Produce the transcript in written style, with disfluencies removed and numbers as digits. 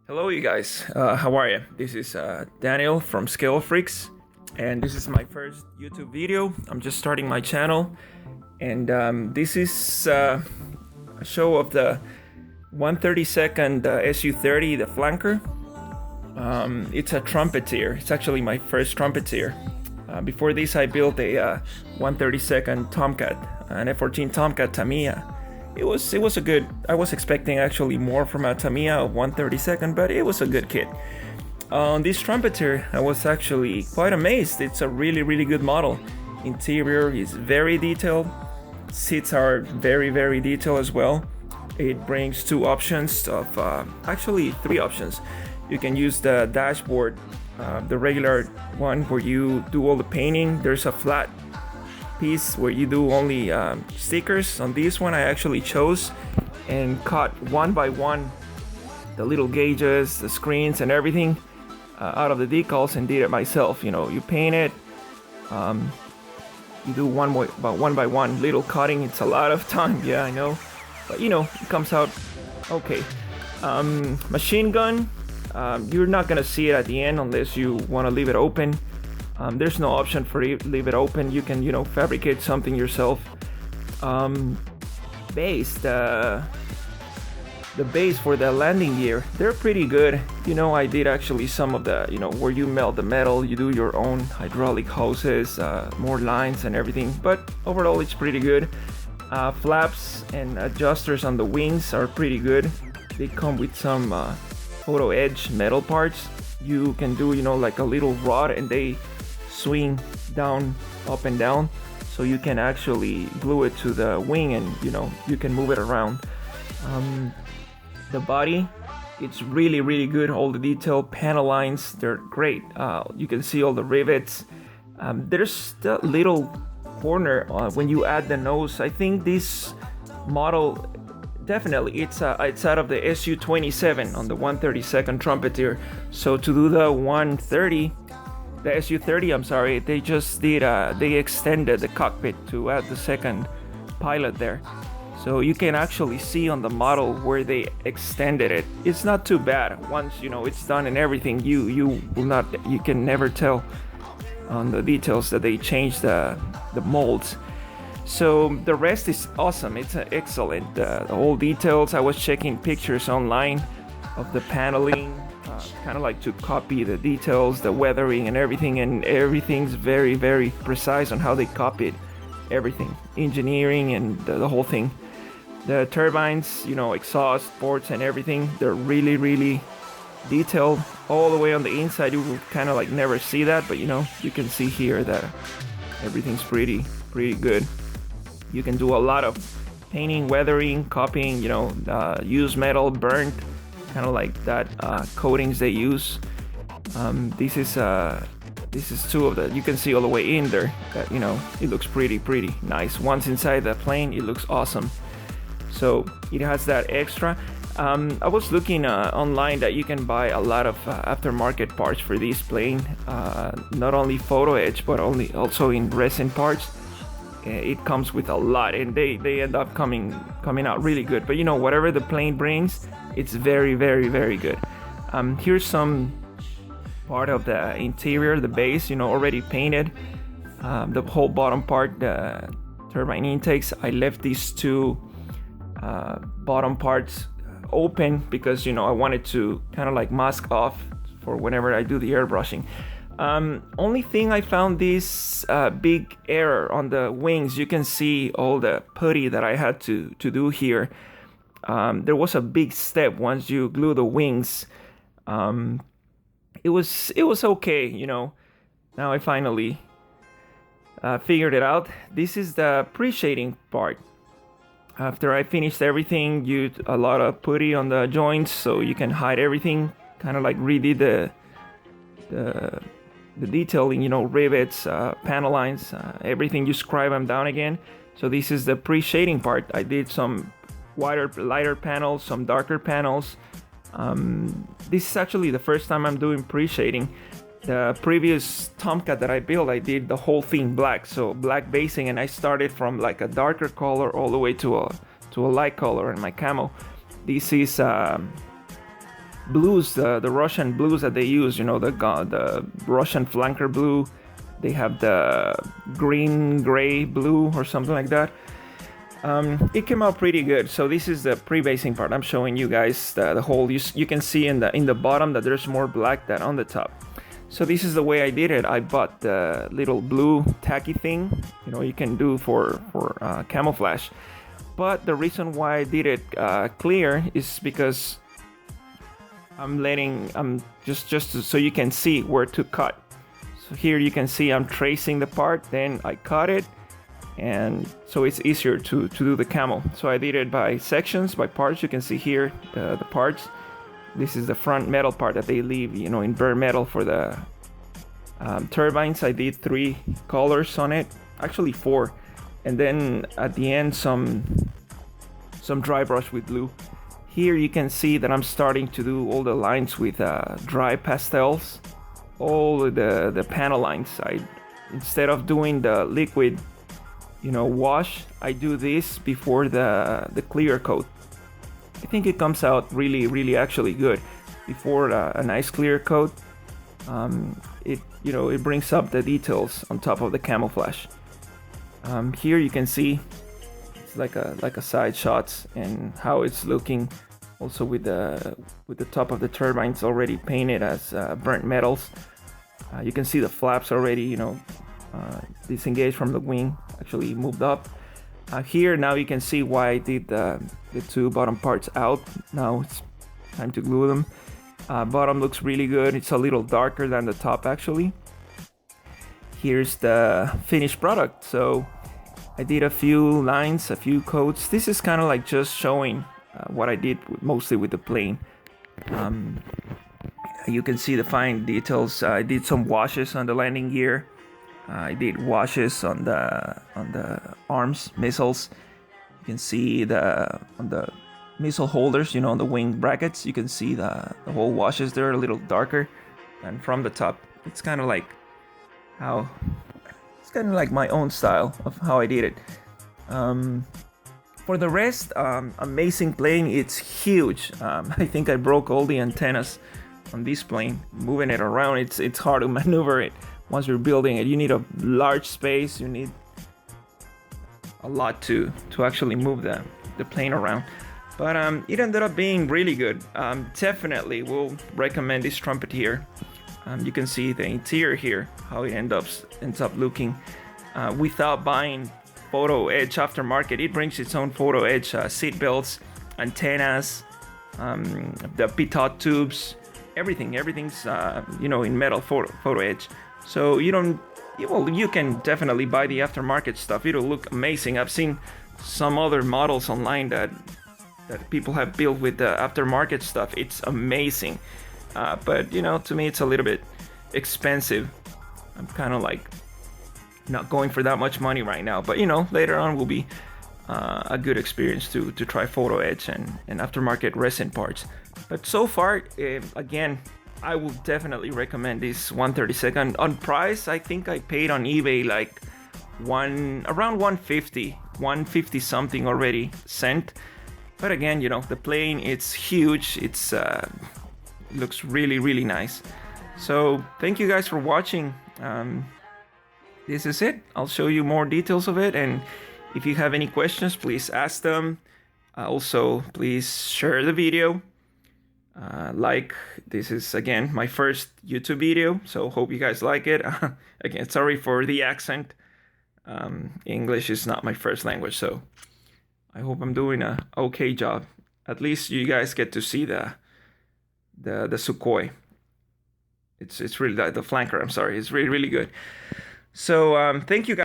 Hello, you guys. How are you? This is Daniel from Scale Freaks, and this is my first YouTube video. I'm just starting my channel, and this is a show of the 132nd SU-30, the flanker. It's a Trumpeter. It's actually my first Trumpeter. Before this, I built a 132nd Tomcat, an F-14 Tomcat Tamiya. It was a good. I was expecting actually more from a Tamiya of 132nd, but it was a good kit. On this Trumpeter, I was actually quite amazed. It's a really good model. Interior is very detailed. Seats are very detailed as well. It brings two options of actually three options. You can use the dashboard, the regular one where you do all the painting. There's a flat piece where you do only stickers. On this one I actually chose and cut one by one the little gauges, the screens and everything out of the decals and did it myself. You know, you paint it, you do one by one little cutting. It's a lot of time, yeah, I know, but you know, it comes out okay. Machine gun, you're not gonna see it at the end unless you want to leave it open. There's no option for you to leave it open. You can, you know, fabricate something yourself. Base, the base for the landing gear, they're pretty good. You know, I did actually some of the, you know, where you melt the metal, you do your own hydraulic hoses, more lines and everything. But overall, it's pretty good. Flaps and adjusters on the wings are pretty good. They come with some photo edge metal parts. You can do, you know, like a little rod and they swing down, up and down, so you can actually glue it to the wing and, you know, you can move it around. The body, it's really good. All the detail panel lines, they're great. You can see all the rivets. There's the little corner when you add the nose. I think this model definitely it's out of the SU-27 on the 132nd Trumpeter. So to do the 130, the SU-30, I'm sorry, they just did they extended the cockpit to add the second pilot there. So you can actually see on the model where they extended it. It's not too bad. Once you know it's done and everything, you can never tell on the details that they changed the molds. So the rest is awesome. It's excellent. The whole details. I was checking pictures online of the paneling, kind of like to copy the details, the weathering and everything's very precise on how they copied everything, engineering and the whole thing. The turbines, you know, exhaust ports and everything, they're really detailed all the way on the inside. You will kind of like never see that, but you know, you can see here that everything's pretty good. You can do a lot of painting, weathering, copying, you know, use metal, burnt, kind of like that coatings they use. This is two of the, you can see all the way in there that, you know, it looks pretty nice. Once inside the plane, it looks awesome. So it has that extra. I was looking online that you can buy a lot of aftermarket parts for this plane, not only photo etch but also in resin parts. It comes with a lot and they end up coming out really good. But you know, whatever the plane brings, it's very good. Here's some part of the interior, the base, you know, already painted. The whole bottom part, the turbine intakes, I left these two bottom parts open because, you know, I wanted to kind of like mask off for whenever I do the airbrushing. Only thing I found this big error on the wings. You can see all the putty that I had to do here. There was a big step once you glue the wings. It was okay, you know. Now I finally figured it out. This is the pre-shading part. After I finished everything, used a lot of putty on the joints so you can hide everything. Kind of like redid the detailing, you know, rivets, panel lines, everything. You scribe them down again. So this is the pre-shading part. I did some lighter panels, some darker panels. This is actually the first time I'm doing pre-shading. The previous Tomcat that I built, I did the whole thing black, so black basing, and I started from like a darker color all the way to a light color in my camo. This is blues, the Russian blues that they use, you know, the Russian flanker blue. They have the green gray blue or something like that. It came out pretty good. So this is the pre-basing part. I'm showing you guys the whole. You can see in the bottom that there's more black than on the top. So this is the way I did it. I bought the little blue tacky thing, you know, you can do for camouflage. But the reason why I did it clear is because I'm just so you can see where to cut. So here you can see I'm tracing the part, then I cut it, and so it's easier to do the camo. So I did it by sections, by parts. You can see here the parts. This is the front metal part that they leave, you know, in bare metal for the turbines. I did 3 colors on it, actually 4, and then at the end some dry brush with blue. Here you can see that I'm starting to do all the lines with dry pastels. All the panel lines. Instead of doing the liquid, you know, wash, I do this before the clear coat. I think it comes out really actually good before a nice clear coat. It brings up the details on top of the camouflage. Here you can see it's like a side shots and how it's looking. Also with the top of the turbines already painted as burnt metals. You can see the flaps already, you know, disengaged from the wing, actually moved up. Here now you can see why I did the 2 bottom parts out. Now it's time to glue them. Bottom looks really good. It's a little darker than the top actually. Here's the finished product. So I did a few lines, a few coats. This is kind of like just showing what I did mostly with the plane. You can see the fine details. I did some washes on the landing gear. I did washes on the arms, missiles. You can see on the missile holders, you know, on the wing brackets. You can see the whole washes there a little darker than from the top. It's kind of like my own style of how I did it. For the rest, amazing plane. It's huge. I think I broke all the antennas on this plane. Moving it around, it's hard to maneuver it. Once you're building it, you need a large space. You need a lot to actually move the plane around. But it ended up being really good. Definitely will recommend this Trumpeter here. You can see the interior here, how it ends up looking without buying photo edge aftermarket. It brings its own photo edge seat belts, antennas, the pitot tubes, everything's in metal photo edge. So you can definitely buy the aftermarket stuff. It'll look amazing. I've seen some other models online that people have built with the aftermarket stuff. It's amazing, but to me it's a little bit expensive. I'm kind of like not going for that much money right now, but later on will be a good experience to try photo edge and aftermarket resin parts. But so far, again, I will definitely recommend this 132nd. On price, I think I paid on eBay like around 150 something already sent. But again, the plane, it's huge. It's looks really nice. So thank you guys for watching. This is it. I'll show you more details of it, and if you have any questions, please ask them. Also, please share the video. This is again my first YouTube video, so hope you guys like it. Again, sorry for the accent. English is not my first language, so I hope I'm doing a okay job. At least you guys get to see the Sukhoi. It's really the flanker. I'm sorry. It's really good. So thank you guys.